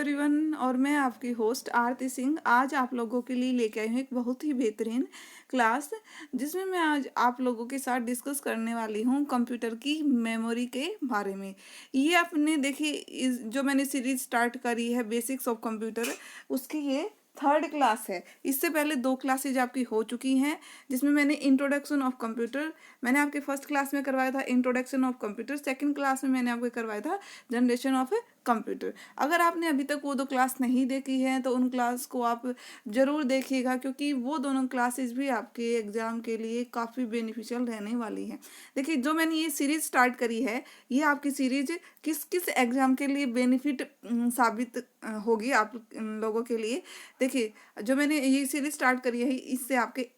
Everyone और मैं आपकी होस्ट आरती सिंह आज आप लोगों के लिए लेके आई हूँ एक बहुत ही बेहतरीन क्लास जिसमें मैं आज आप लोगों के साथ डिस्कस करने वाली हूँ कंप्यूटर की मेमोरी के बारे में। ये आपने देखिए जो मैंने सीरीज स्टार्ट करी है बेसिक्स ऑफ कंप्यूटर, उसकी ये थर्ड क्लास है। इससे पहले 2 क्लासेज आपकी हो चुकी हैं जिसमें मैंने इंट्रोडक्शन ऑफ कंप्यूटर मैंने आपके फर्स्ट क्लास में करवाया था, introduction of computer second class में मैंने आपको करवाया था जनरेशन ऑफ कंप्यूटर। अगर आपने अभी तक वो 2 क्लास नहीं देखी है तो उन क्लास को आप ज़रूर देखिएगा, क्योंकि वो दोनों क्लासेस भी आपके एग्ज़ाम के लिए काफ़ी बेनिफिशियल रहने वाली हैं। देखिए, जो मैंने ये सीरीज़ स्टार्ट करी है, ये आपकी सीरीज़ किस किस एग्ज़ाम के लिए बेनिफिट साबित होगी आप लोगों के लिए। देखिए, जो मैंने ये सीरीज़ स्टार्ट करी है, इससे आपके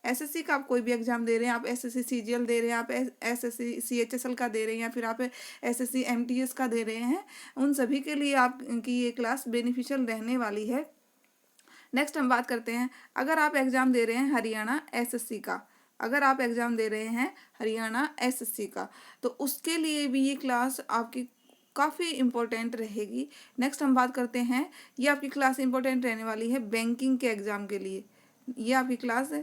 एसएससी का आप कोई भी एग्जाम दे रहे हैं, आप एसएससी सीजीएल दे रहे हैं, आप एसएससी सीएचएसएल का दे रहे हैं, या फिर आप एसएससी एमटीएस का दे रहे हैं, उन सभी के लिए आपकी ये क्लास बेनिफिशियल रहने वाली है। नेक्स्ट हम बात करते हैं, अगर आप एग्जाम दे रहे हैं हरियाणा एसएससी का, अगर आप एग्जाम दे रहे हैं हरियाणा एसएससी का, तो उसके लिए भी ये क्लास आपकी काफ़ी इम्पोर्टेंट रहेगी। नेक्स्ट हम बात करते हैं, ये आपकी क्लास इम्पोर्टेंट रहने वाली है बैंकिंग के एग्ज़ाम के लिए। ये आपकी क्लास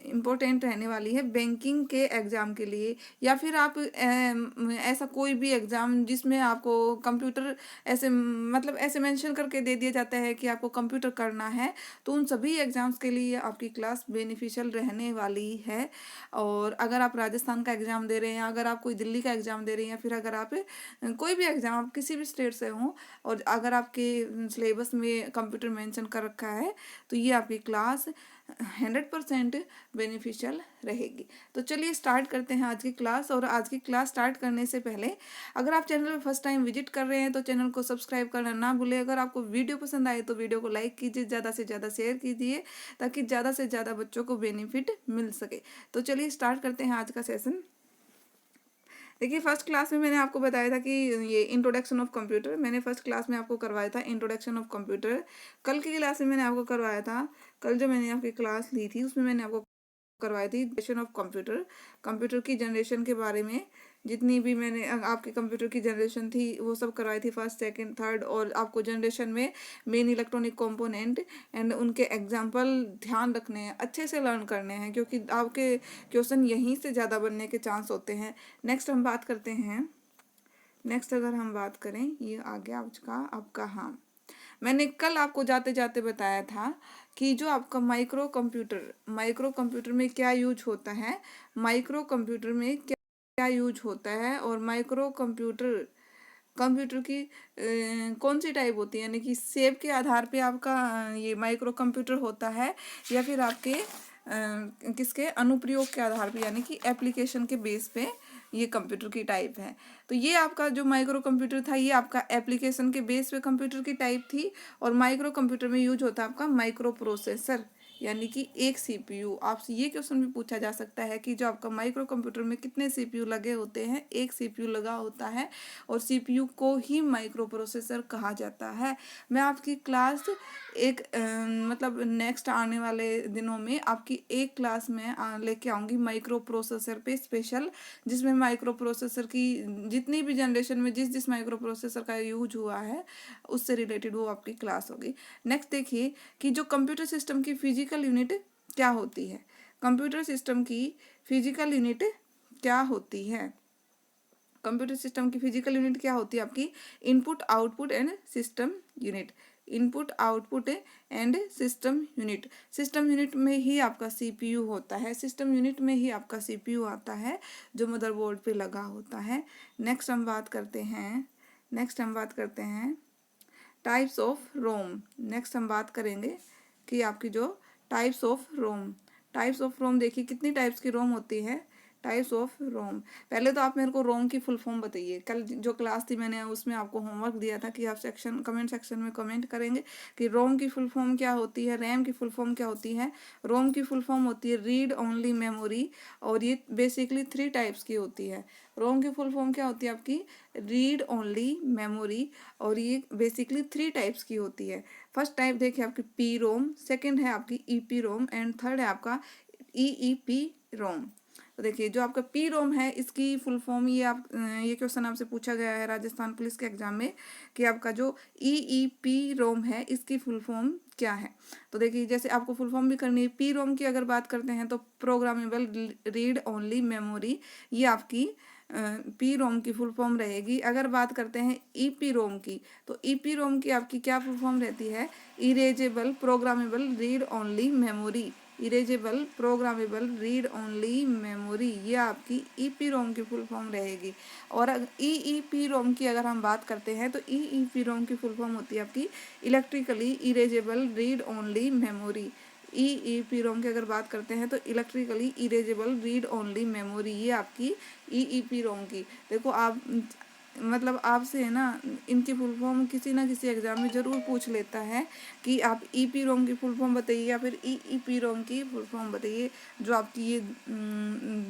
इम्पोर्टेंट रहने वाली है बैंकिंग के एग्ज़ाम के लिए, या फिर आप ऐसा कोई भी एग्ज़ाम जिसमें आपको कंप्यूटर ऐसे मतलब ऐसे मेंशन करके दे दिया जाता है कि आपको कंप्यूटर करना है, तो उन सभी एग्ज़ाम्स के लिए आपकी क्लास बेनिफिशियल रहने वाली है। और अगर आप राजस्थान का एग्ज़ाम दे रहे हैं, अगर आप कोई दिल्ली का एग्ज़ाम दे रहे हैं, या फिर अगर आप कोई भी एग्ज़ाम आप किसी भी स्टेट से हों और अगर आपके सिलेबस में कंप्यूटर मेंशन कर रखा है, तो ये आपकी क्लास 100% बेनिफिशियल रहेगी। तो चलिए स्टार्ट करते हैं आज की क्लास। और आज की क्लास स्टार्ट करने से पहले, अगर आप चैनल पर फर्स्ट टाइम विजिट कर रहे हैं तो चैनल को सब्सक्राइब करना ना भूलें। अगर आपको वीडियो पसंद आए तो वीडियो को लाइक कीजिए, ज़्यादा से ज़्यादा शेयर कीजिए, ताकि ज़्यादा से ज़्यादा बच्चों को बेनिफिट मिल सके। तो चलिए स्टार्ट करते हैं आज का सेशन। देखिए, फर्स्ट क्लास में मैंने आपको बताया था कि ये इंट्रोडक्शन ऑफ कंप्यूटर मैंने फर्स्ट क्लास में आपको करवाया था, इंट्रोडक्शन ऑफ कंप्यूटर। कल की क्लास में मैंने आपको करवाया था, कल जो मैंने आपकी क्लास ली थी उसमें मैंने आपको करवाई थी जनरेशन ऑफ कंप्यूटर, कंप्यूटर की जनरेशन के बारे में। जितनी भी मैंने आपके कंप्यूटर की जनरेशन थी वो सब करवाई थी, फर्स्ट सेकंड थर्ड। और आपको जनरेशन में मेन इलेक्ट्रॉनिक कंपोनेंट एंड उनके एग्जांपल ध्यान रखने हैं, अच्छे से लर्न करने हैं, क्योंकि आपके क्वेश्चन यहीं से ज़्यादा बनने के चांस होते हैं। नेक्स्ट हम बात करते हैं, नेक्स्ट अगर हम बात करें, ये आ गया आपका हाँ, मैंने कल आपको जाते जाते बताया था कि जो आपका माइक्रो कंप्यूटर में क्या यूज होता है, माइक्रो कंप्यूटर में क्या यूज होता है, और माइक्रो कंप्यूटर की कौन सी टाइप होती है, यानी कि शेप के आधार पे आपका ये माइक्रो कंप्यूटर होता है, या फिर आपके किसके अनुप्रयोग के आधार पे, यानी कि एप्लीकेशन के बेस पे ये कंप्यूटर की टाइप है। तो ये आपका जो माइक्रो कंप्यूटर था, ये आपका एप्लीकेशन के बेस पे कंप्यूटर की टाइप थी। और माइक्रो कंप्यूटर में यूज होता है आपका माइक्रो प्रोसेसर, यानी कि एक सीपीयू। आपसे ये क्वेश्चन भी पूछा जा सकता है कि जो आपका माइक्रो कंप्यूटर में कितने सीपीयू लगे होते हैं, एक सीपीयू लगा होता है, और सीपीयू को ही माइक्रो प्रोसेसर कहा जाता है। मैं आपकी क्लास एक मतलब नेक्स्ट आने वाले दिनों में आपकी एक क्लास में लेके आऊँगी माइक्रो प्रोसेसर पे स्पेशल, जिसमें माइक्रो प्रोसेसर की जितनी भी जनरेशन में जिस जिस माइक्रो प्रोसेसर का यूज हुआ है उससे रिलेटेड वो आपकी क्लास होगी। नेक्स्ट देखिए कि जो कंप्यूटर सिस्टम की फिजिकल यूनिट क्या होती है, कंप्यूटर सिस्टम की फिजिकल यूनिट क्या होती है, कंप्यूटर सिस्टम की फिजिकल यूनिट क्या होती है आपकी, input output and system unit, input output and system unit. System unit में ही आपका सीपीयू होता है, सिस्टम यूनिट में ही आपका सीपीयू आता है जो मदरबोर्ड पे लगा होता है। नेक्स्ट हम बात करते हैं टाइप्स ऑफ रोम। नेक्स्ट हम बात करेंगे कि आपकी जो टाइप्स ऑफ रोम देखिए कितनी टाइप्स की रोम होती है, टाइप्स ऑफ रोम। पहले तो आप मेरे को रोम की फुल फॉर्म बताइए। कल जो क्लास थी मैंने उसमें आपको होमवर्क दिया था कि आप कमेंट सेक्शन में कमेंट करेंगे कि रोम की फुल फॉर्म क्या होती है, रैम की फुल फॉर्म क्या होती है। रोम की फुल फॉर्म होती है रीड ओनली मेमोरी, और ये बेसिकली 3 टाइप्स की होती है। रोम की फुल फॉर्म क्या होती है आपकी, रीड ओनली मेमोरी, और ये बेसिकली 3 टाइप्स की होती है। फर्स्ट टाइप देखिए आपकी पी रोम, सेकेंड है आपकी ईपी रोम, एंड थर्ड है आपका ईईपी रोम। तो देखिए जो आपका पी रोम है इसकी फुल फॉर्म ये क्वेश्चन आपसे पूछा गया है राजस्थान पुलिस के एग्जाम में कि आपका जो EEP रोम है इसकी फुल फॉर्म क्या है। तो देखिए जैसे आपको फुल फॉर्म भी करनी है, पी रोम की अगर बात करते हैं तो प्रोग्रामेबल रीड ओनली मेमोरी, ये आपकी पी रोम की फुल फॉर्म रहेगी। अगर बात करते हैं ईपी रोम की, तो ईपी रोम की आपकी क्या फुल फॉर्म रहती है, erasable programmable read only memory, erasable programmable read only memory, ये आपकी ईपी रोम की फुल फॉर्म रहेगी। और ईईपी रोम की अगर हम बात करते हैं तो ईईपी रोम की फुल फॉर्म होती है आपकी electrically erasable read only memory. EEPROM की अगर बात करते हैं तो electrically erasable read only memory, ये आपकी ईईपी रोम की। देखो आप मतलब आपसे है ना इनकी फुल फॉर्म किसी ना किसी एग्जाम में ज़रूर पूछ लेता है कि आप ईपी रोम की फुल फॉर्म बताइए या फिर ईईपी रोम की फुल फॉर्म बताइए। जो आपकी ये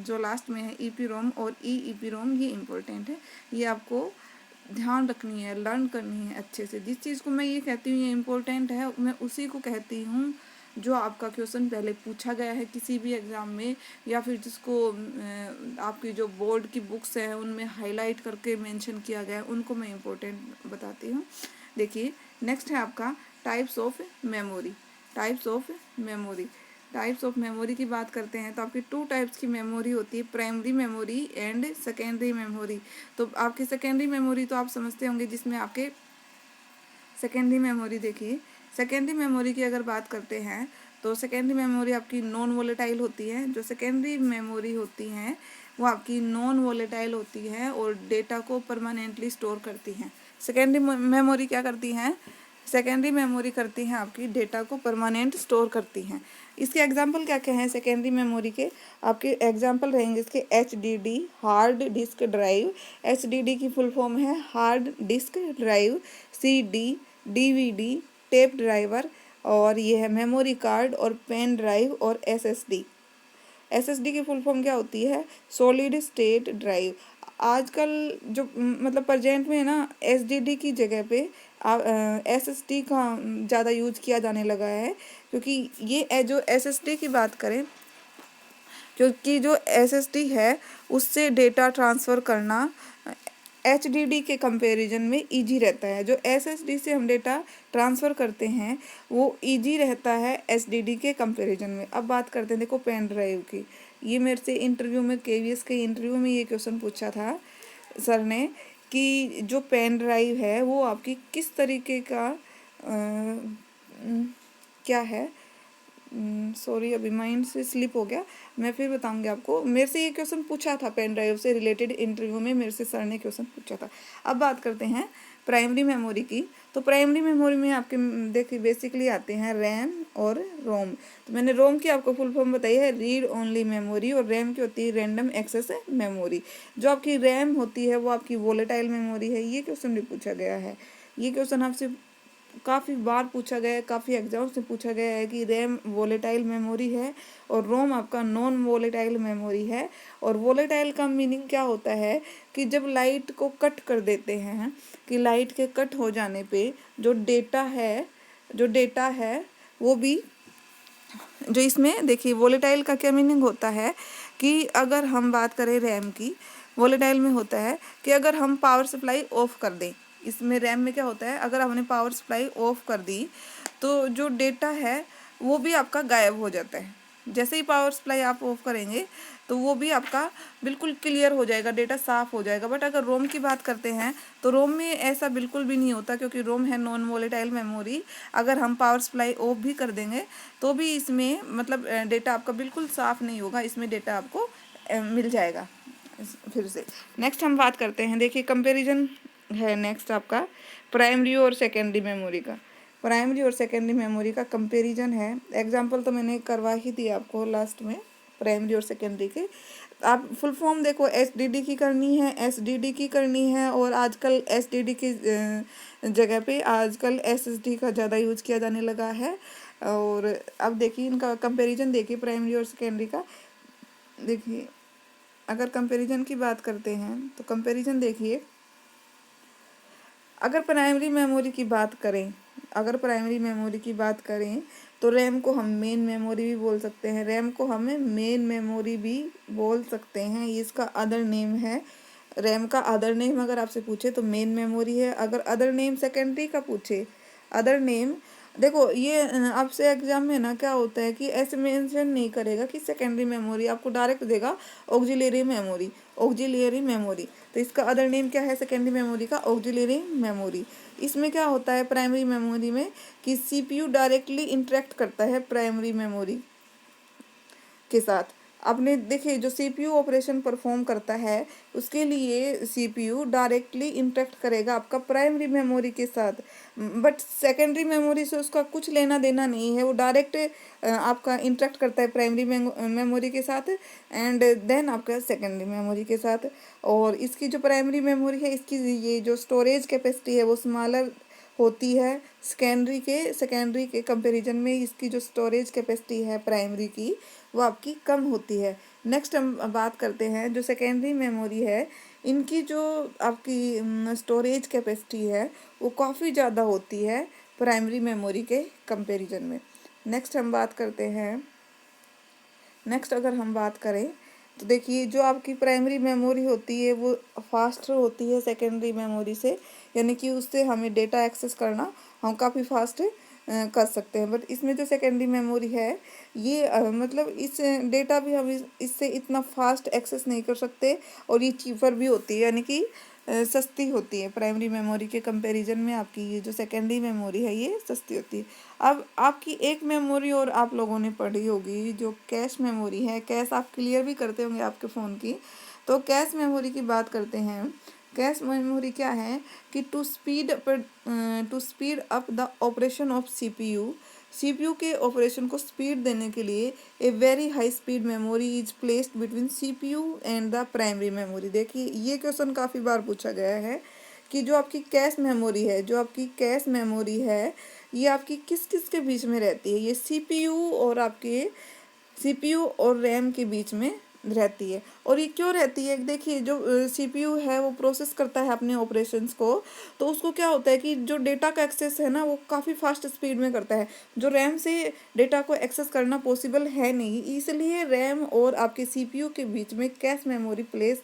जो लास्ट में है ईपी रोम और ईईपी रोम, ये इम्पोर्टेंट है, ये आपको ध्यान रखनी है, लर्न करनी है अच्छे से। जिस चीज़ को मैं ये कहती हूँ ये इम्पोर्टेंट है, मैं उसी को कहती हूँ जो आपका क्वेश्चन पहले पूछा गया है किसी भी एग्ज़ाम में, या फिर जिसको आपकी जो बोर्ड की बुक्स हैं उनमें हाईलाइट करके मेंशन किया गया है, उनको मैं इम्पोर्टेंट बताती हूँ। देखिए नेक्स्ट है आपका types of memory. Types of memory, types of memory की बात करते हैं तो आपकी 2 टाइप्स की मेमोरी होती है, primary memory and secondary memory. तो आपकी सेकेंडरी मेमोरी तो आप समझते होंगे, जिसमें आपके सेकेंडरी मेमोरी, देखिए सेकेंडरी मेमोरी की अगर बात करते हैं तो सेकेंडरी मेमोरी आपकी नॉन वोलेटाइल होती है। जो सेकेंडरी मेमोरी होती हैं वो आपकी नॉन वोलेटाइल होती है और डेटा को परमानेंटली स्टोर करती हैं। सेकेंडरी मेमोरी क्या करती हैं, सेकेंडरी मेमोरी करती हैं आपकी डेटा को परमानेंट स्टोर करती हैं। इसके एग्जाम्पल क्या क्या हैं सेकेंडरी मेमोरी के, आपके एग्जाम्पल रहेंगे इसके HDD hard disk drive. HDD की फुल फॉर्म है hard disk drive, CD DVD tape driver, और ये है मेमोरी कार्ड और पेन ड्राइव और SSD की फुल फॉर्म क्या होती है, सॉलिड स्टेट ड्राइव। आजकल जो मतलब प्रेजेंट में है ना SSD की जगह पे SSD का ज़्यादा यूज किया जाने लगा है, क्योंकि ये जो SSD की बात करें, क्योंकि जो SSD है उससे डेटा ट्रांसफ़र करना HDD के कंपैरिजन में इजी रहता है। जो SSD से हम डेटा ट्रांसफ़र करते हैं वो इजी रहता है SSD के कंपैरिजन में। अब बात करते हैं देखो पेन ड्राइव की। ये मेरे से इंटरव्यू में KVS के इंटरव्यू में ये क्वेश्चन पूछा था सर ने कि जो पेन ड्राइव है वो आपकी किस तरीके का क्या है, सॉरी अभी माइंड से स्लिप हो गया, मैं फिर बताऊंगी आपको। मेरे से ये क्वेश्चन पूछा था पेन ड्राइव से रिलेटेड, इंटरव्यू में मेरे से सर ने क्वेश्चन पूछा था। अब बात करते हैं प्राइमरी मेमोरी की। तो प्राइमरी मेमोरी में आपके देखिए बेसिकली आते हैं रैम और रोम। तो मैंने रोम की आपको फुल फॉर्म बताई है रीड ओनली मेमोरी, और रैम की होती है रैंडम एक्सेस मेमोरी। जो आपकी रैम होती है वो आपकी वोलेटाइल मेमोरी है। ये क्वेश्चन भी पूछा गया है, ये क्वेश्चन आपसे काफ़ी बार पूछा गया है, काफ़ी एग्जाम से पूछा गया है कि रैम वोलेटाइल मेमोरी है और रोम आपका नॉन वोलेटाइल मेमोरी है। और वोलेटाइल का मीनिंग क्या होता है कि जब लाइट को कट कर देते हैं, कि लाइट के कट हो जाने पे जो डेटा है वो भी, जो इसमें देखिए वोलेटाइल का क्या मीनिंग होता है कि अगर हम बात करें रैम की, वोलेटाइल में होता है कि अगर हम पावर सप्लाई ऑफ कर दें, इसमें रैम में क्या होता है अगर हमने पावर सप्लाई ऑफ कर दी तो जो डेटा है वो भी आपका गायब हो जाता है। जैसे ही पावर सप्लाई आप ऑफ करेंगे तो वो भी आपका बिल्कुल क्लियर हो जाएगा, डेटा साफ़ हो जाएगा। बट अगर रोम की बात करते हैं तो रोम में ऐसा बिल्कुल भी नहीं होता, क्योंकि रोम है नॉन वोलेटाइल मेमोरी। अगर हम पावर सप्लाई ऑफ भी कर देंगे तो भी इसमें मतलब डेटा आपका बिल्कुल साफ़ नहीं होगा, इसमें डेटा आपको मिल जाएगा। फिर से नेक्स्ट हम बात करते हैं, देखिए कंपैरिजन है नेक्स्ट आपका प्राइमरी और सेकेंडरी मेमोरी का। प्राइमरी और सेकेंडरी मेमोरी का कंपैरिजन है। एग्जांपल तो मैंने करवा ही दिया आपको लास्ट में प्राइमरी और सेकेंडरी के। आप फुल फॉर्म देखो SDD की करनी है, SDD की करनी है, और आजकल SDD की जगह पे आजकल SSD का ज़्यादा यूज किया जाने लगा है। और अब देखिए इनका कंपैरिजन देखिए प्राइमरी और सेकेंडरी का। देखिए अगर कंपैरिजन की बात करते हैं तो कंपैरिजन देखिए, अगर प्राइमरी मेमोरी की बात करें अगर प्राइमरी मेमोरी की बात करें तो रैम को हम मेन मेमोरी भी बोल सकते हैं, रैम को हमें मेन मेमोरी भी बोल सकते हैं, ये इसका अदर नेम है। रैम का अदर नेम अगर आपसे पूछे तो मेन मेमोरी है। अगर अदर नेम सेकेंडरी का पूछे, अदर नेम, देखो ये आपसे एग्जाम में ना क्या होता है कि ऐसे मेंशन नहीं करेगा कि सेकेंडरी मेमोरी, आपको डायरेक्ट देगा ऑक्सिलरी मेमोरी, ऑक्सिलरी मेमोरी। तो इसका अदर नेम क्या है सेकेंडरी मेमोरी का? Auxiliary memory. इसमें क्या होता है प्राइमरी मेमोरी में कि सीपीयू डायरेक्टली इंटरेक्ट करता है प्राइमरी मेमोरी के साथ। आपने देखिए जो सीपीयू ऑपरेशन परफॉर्म करता है उसके लिए सीपीयू डायरेक्टली इंटरेक्ट करेगा आपका प्राइमरी मेमोरी के साथ, बट सेकेंडरी मेमोरी से उसका कुछ लेना देना नहीं है, वो डायरेक्ट आपका इंटरेक्ट करता है प्राइमरी मेमोरी के साथ एंड देन आपका सेकेंडरी मेमोरी के साथ। और इसकी जो प्राइमरी मेमोरी है इसकी ये जो स्टोरेज कैपेसिटी है वो स्मॉलर होती है सेकेंडरी के कंपैरिजन में। इसकी जो स्टोरेज कैपेसिटी है प्राइमरी की वो आपकी कम होती है। नेक्स्ट हम बात करते हैं जो सेकेंडरी मेमोरी है, इनकी जो आपकी स्टोरेज कैपेसिटी है वो काफ़ी ज़्यादा होती है प्राइमरी मेमोरी के कंपैरिजन में। नेक्स्ट अगर हम बात करें तो देखिए जो आपकी प्राइमरी मेमोरी होती है वो फास्टर होती है सेकेंडरी मेमोरी से, यानी कि उससे हमें डेटा एक्सेस करना हम काफ़ी फास्ट कर सकते हैं। बट इसमें जो सेकेंडरी मेमोरी है ये मतलब इस डेटा भी हम इससे इतना फास्ट एक्सेस नहीं कर सकते, और ये चीपर भी होती है, यानी कि सस्ती होती है प्राइमरी मेमोरी के कंपैरिजन में। आपकी ये जो सेकेंडरी मेमोरी है ये सस्ती होती है। अब आपकी एक मेमोरी और आप लोगों ने पढ़ी होगी जो कैश मेमोरी है, कैश आप क्लियर भी करते होंगे आपके फ़ोन की, तो कैश मेमोरी की बात करते हैं। कैश मेमोरी क्या है कि to speed up the operation of CPU के ऑपरेशन को स्पीड देने के लिए a very high speed memory is placed between CPU and the primary memory. देखिए ये क्वेश्चन काफ़ी बार पूछा गया है कि जो आपकी कैश मेमोरी है ये आपकी किस किस के बीच में रहती है? ये सीपीयू और रैम के बीच में रहती है। और ये क्यों रहती है? देखिए जो सीपीयू है वो प्रोसेस करता है अपने ऑपरेशंस को, तो उसको क्या होता है कि जो डेटा का एक्सेस है ना वो काफ़ी फास्ट स्पीड में करता है, जो रैम से डेटा को एक्सेस करना पॉसिबल है नहीं, इसलिए रैम और आपके सीपीयू के बीच में कैश मेमोरी प्लेस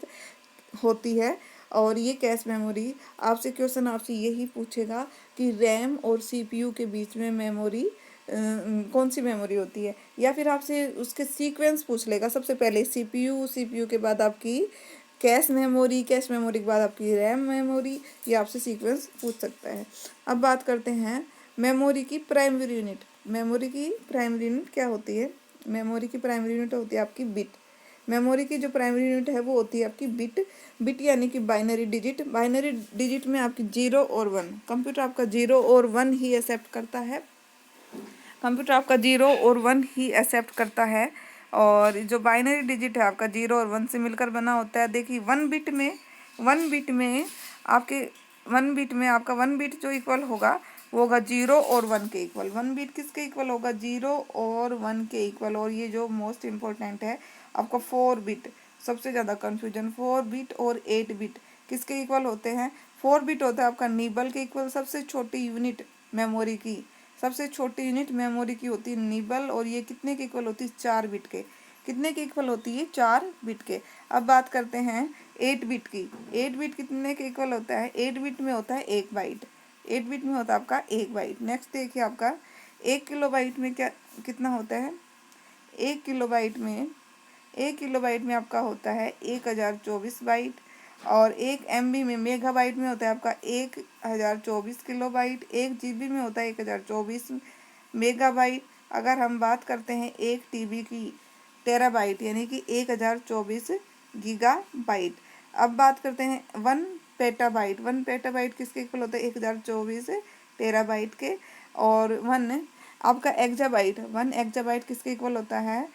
होती है। और ये कैश मेमोरी आपसे क्वेश्चन आपसे यही पूछेगा कि रैम और सीपीयू के बीच में मेमोरी कौन सी मेमोरी होती है, या फिर आपसे उसके सीक्वेंस पूछ लेगा। सबसे पहले सीपीयू के बाद आपकी कैश मेमोरी के बाद आपकी रैम मेमोरी, ये आपसे सीक्वेंस पूछ सकता है। अब बात करते हैं मेमोरी की प्राइमरी यूनिट। मेमोरी की प्राइमरी यूनिट क्या होती है? मेमोरी की प्राइमरी यूनिट होती है आपकी बिट। मेमोरी की जो प्राइमरी यूनिट है वो होती है आपकी बिट यानी कि बाइनरी डिजिट में आपकी 0 और 1। कंप्यूटर आपका 0 और 1 ही एक्सेप्ट करता है। और जो बाइनरी डिजिट है आपका 0 और 1 से मिलकर बना होता है। देखिए वन बिट में आपका वन बिट जो इक्वल होगा वो होगा 0 और 1 के इक्वल। वन बिट किसके इक्वल होगा? 0 और 1 के इक्वल। और ये जो मोस्ट इम्पोर्टेंट है आपका 4 बिट, सबसे ज़्यादा कन्फ्यूजन 4 बिट और 8 बिट किसके इक्वल होते हैं? 4 बिट होता है आपका निबल के इक्वल। सबसे छोटी यूनिट मेमोरी की होती है निबल, और ये कितने के इक्वल होती है? 4 बिट के। कितने के इक्वल होती है? 4 बिट के। अब बात करते हैं 8 बिट की। 8 बिट कितने के इक्वल होता है? 8 बिट में होता है 1 बाइट। 8 बिट में होता है आपका 1 बाइट। नेक्स्ट देखिए आपका 1 किलोबाइट में कितना होता है? 1 किलोबाइट में आपका होता है 1024 बाइट। और 1 MB में मेगाबाइट में होता है आपका 1024 किलोबाइट। 1 GB में होता है 1024 मेगाबाइट। अगर हम बात करते हैं 1 TB की, टेराबाइट यानी कि 1024 गीगाबाइट। अब बात करते हैं 1 पेटाबाइट। 1 पेटाबाइट किसके इक्वल होता है? 1024 टेराबाइट के। और 1 आपका एक्जाबाइट, 1 एक्जाबाइट किसके इक्वल होता है?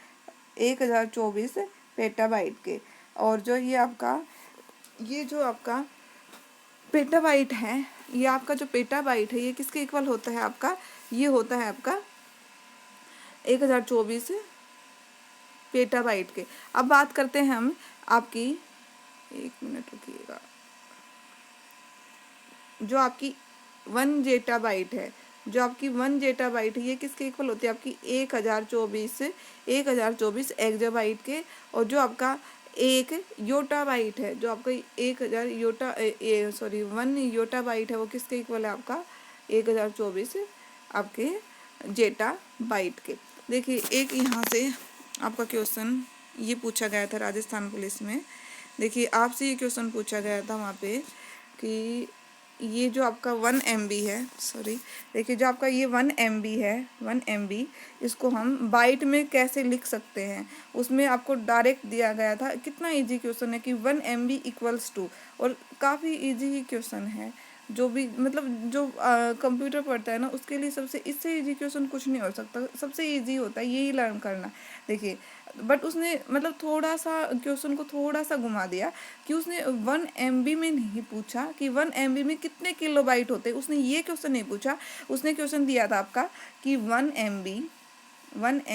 1024 पेटाबाइट के। और जो जो आपका पेटाबाइट है, ये किसके इक्वल होता है आपका? ये होता है आपका 1024 पेटाबाइट के। अब बात करते हैं हम आपकी, 1 मिनट रुकिएगा, जो आपकी 1 जेटाबाइट है, जो आपकी 1 जेटा बाइट है ये किसके इक्वल होती है? आपकी 1024 एक्जाबाइट के। और जो आपका 1 योटा बाइट है, जो आपका 1000 योटा 1 योटा बाइट है, वो किसके इक्वल है? आपका 1024 आपके जेटा बाइट के। देखिए एक यहाँ से आपका क्वेश्चन ये पूछा गया था राजस्थान पुलिस में। देखिए आपसे ये क्वेश्चन पूछा गया था वहाँ पे कि ये जो आपका 1 MB है, सॉरी, देखिए जो आपका ये 1 MB है, 1 MB, इसको हम बाइट में कैसे लिख सकते हैं? उसमें आपको डायरेक्ट दिया गया था। कितना इजी क्वेश्चन है कि 1 MB इक्वल्स टू, और काफ़ी इजी ही क्वेश्चन है। जो भी मतलब जो कंप्यूटर पढ़ता है ना, उसके लिए सबसे इससे इजी क्वेश्चन कुछ नहीं हो सकता। सबसे इजी होता है यही लर्न करना। देखिए बट उसने मतलब थोड़ा सा क्वेश्चन को थोड़ा सा घुमा दिया कि उसने 1 MB में नहीं पूछा कि 1 MB में कितने किलोबाइट होते, उसने ये क्वेश्चन नहीं पूछा। उसने क्वेश्चन दिया था आपका कि 1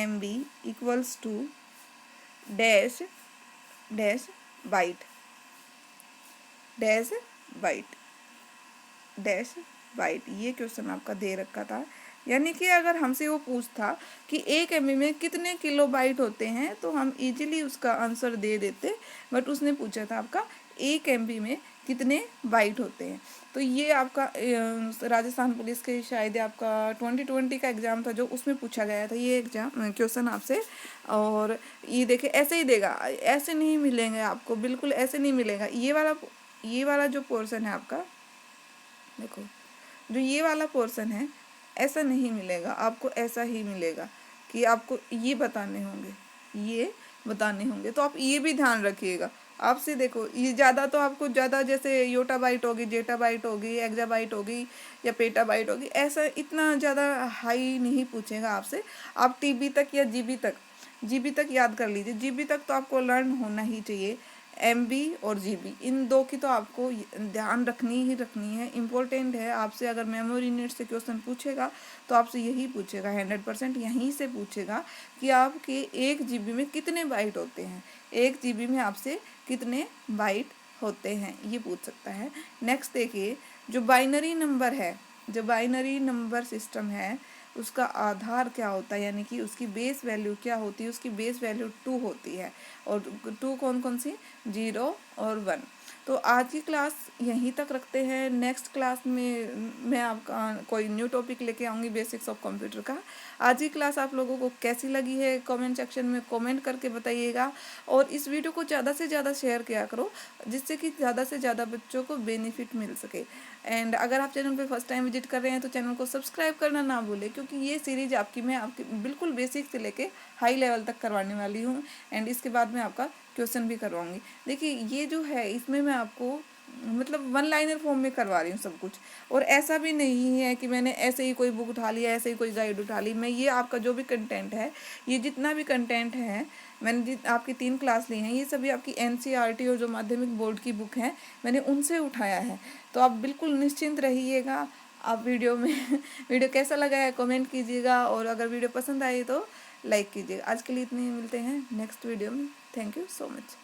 MB equals to dash dash byte, dash byte, dash byte, ये क्वेश्चन आपका दे रखा था। यानी कि अगर हमसे वो पूछता कि 1 MB में कितने किलो बाइट होते हैं तो हम इजीली उसका आंसर दे देते। बट उसने पूछा था आपका 1 MB में कितने बाइट होते हैं। तो ये आपका राजस्थान पुलिस के शायद आपका 2020 का एग्ज़ाम था जो उसमें पूछा गया था ये एग्जाम क्वेश्चन आपसे। और ये देखिए ऐसे ही देगा, ऐसे नहीं मिलेंगे आपको, बिल्कुल ऐसे नहीं मिलेगा। ये वाला जो पोर्शन है आपका, देखो जो ये वाला पोर्शन है ऐसा नहीं मिलेगा आपको, ऐसा ही मिलेगा कि आपको ये बताने होंगे, ये बताने होंगे। तो आप ये भी ध्यान रखिएगा। आपसे देखो ये ज़्यादा तो आपको ज़्यादा जैसे योटा बाइट होगी, जेटा बाइट होगी, एक्जा बाइट होगी या पेटा बाइट होगी, ऐसा इतना ज़्यादा हाई नहीं पूछेगा आपसे। आप TB तक या GB तक याद कर लीजिए। GB तक तो आपको लर्न होना ही चाहिए। MB और GB इन दो की तो आपको ध्यान रखनी ही रखनी है, इम्पोर्टेंट है। आपसे अगर मेमोरी यूनिट से क्वेश्चन पूछेगा तो आपसे यही पूछेगा, 100% यहीं से पूछेगा कि आपके 1 GB में कितने बाइट होते हैं, 1 GB में आपसे कितने बाइट होते हैं, ये पूछ सकता है। नेक्स्ट देखिए जो बाइनरी नंबर है, जो बाइनरी नंबर सिस्टम है उसका आधार क्या होता है, यानी कि उसकी बेस वैल्यू क्या होती है? उसकी बेस वैल्यू 2 होती है। और 2 कौन कौन सी? 0 और 1। तो आज की क्लास यहीं तक रखते हैं। नेक्स्ट क्लास में मैं आपका कोई न्यू टॉपिक लेके आऊँगी बेसिक्स ऑफ कंप्यूटर का। आज की क्लास आप लोगों को कैसी लगी है कमेंट सेक्शन में कमेंट करके बताइएगा। और इस वीडियो को ज़्यादा से ज़्यादा शेयर किया करो जिससे कि ज़्यादा से ज़्यादा बच्चों को बेनिफिट मिल सके। एंड अगर आप चैनल पे फर्स्ट टाइम विजिट कर रहे हैं तो चैनल को सब्सक्राइब करना ना भूलें, क्योंकि ये सीरीज मैं आपकी बिल्कुल बेसिक से लेके हाई लेवल तक करवाने वाली हूँ। एंड इसके बाद मैं आपका क्वेश्चन भी करवाऊंगी। देखिए ये जो है इसमें मैं आपको मतलब 1 लाइनर फॉर्म में करवा रही हूँ सब कुछ। और ऐसा भी नहीं है कि मैंने ऐसे ही कोई बुक उठा लिया, ऐसे ही कोई गाइड उठा ली। मैं ये आपका जो भी कंटेंट है, ये जितना भी कंटेंट है, मैंने आपकी 3 क्लास ली हैं, ये सभी आपकी NCERT और जो माध्यमिक बोर्ड की बुक है मैंने उनसे उठाया है। तो आप बिल्कुल निश्चिंत रहिएगा। आप वीडियो में वीडियो कैसा लगा है कमेंट कीजिएगा, और अगर वीडियो पसंद आई तो लाइक कीजिएगा। आज के लिए इतने ही, मिलते हैं नेक्स्ट वीडियो में। Thank you so much.